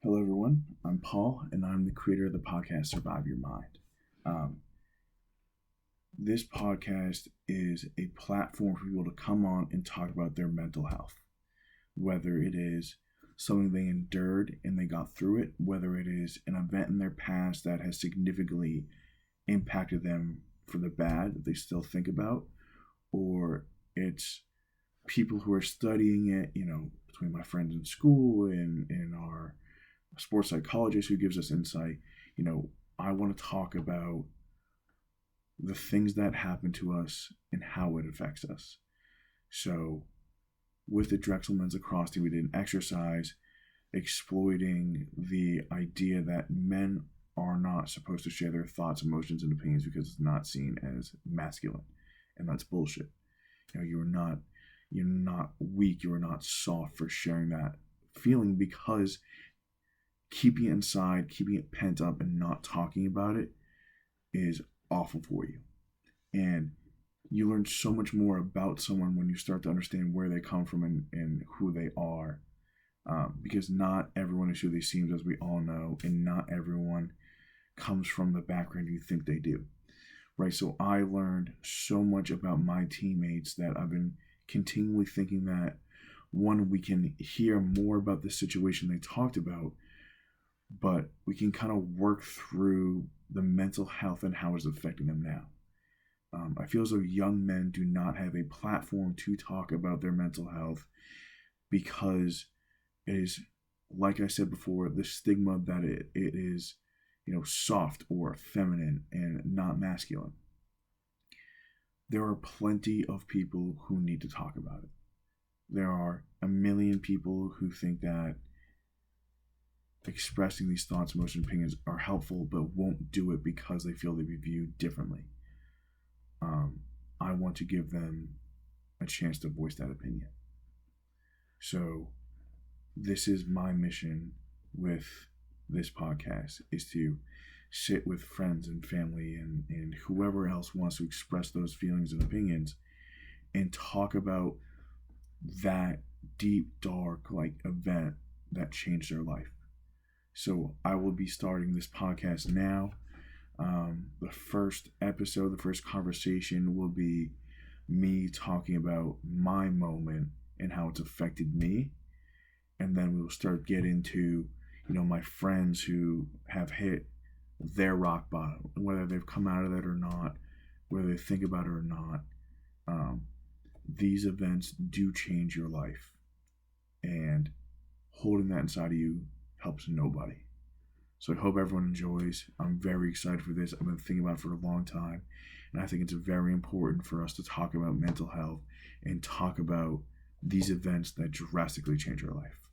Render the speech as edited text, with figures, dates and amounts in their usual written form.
Hello, everyone. I'm Paul, and I'm the creator of the podcast Survive Your Mind. Um, this podcast is a platform for people to come on and talk about their mental health, whether it is something they endured and they got through it, whether it is an event in their past that has significantly impacted them for the bad that they still think about, or it's people who are studying it, between my friends in school and our sports psychologist who gives us insight. I want to talk about the things that happen to us and how it affects us. So, with the Drexel Men's Lacrosse team, we did an exercise exploiting the idea that men are not supposed to share their thoughts, emotions, and opinions because it's not seen as masculine, and that's bullshit. You're not weak, you're not soft for sharing that feeling, because keeping it inside, keeping it pent up, and not talking about it is awful for you. And you learn so much more about someone when you start to understand where they come from and who they are. Because not everyone is who they seem, as we all know, and not everyone comes from the background you think they do. Right? So I learned so much about my teammates that I've been continually thinking that, one, we can hear more about the situation they talked about, but we can kind of work through the mental health and how it's affecting them now. I feel as though young men do not have a platform to talk about their mental health because it is, like I said before, the stigma that it is, soft or feminine and not masculine. There are plenty of people who need to talk about it. There are a million people who think that expressing these thoughts, emotions, opinions are helpful, but won't do it because they feel they be viewed differently. I want to give them a chance to voice that opinion. So this is my mission with this podcast, is to sit with friends and family and whoever else wants to express those feelings and opinions and talk about that deep, dark, event that changed their life. So I will be starting this podcast now. The first episode, the first conversation will be me talking about my moment and how it's affected me. And then we will start getting to, my friends who have hit their rock bottom, whether they've come out of it or not, whether they think about it or not. These events do change your life. And holding that inside of you helps nobody. So I hope everyone enjoys. I'm very excited for this. I've been thinking about it for a long time. And I think it's very important for us to talk about mental health and talk about these events that drastically change our life.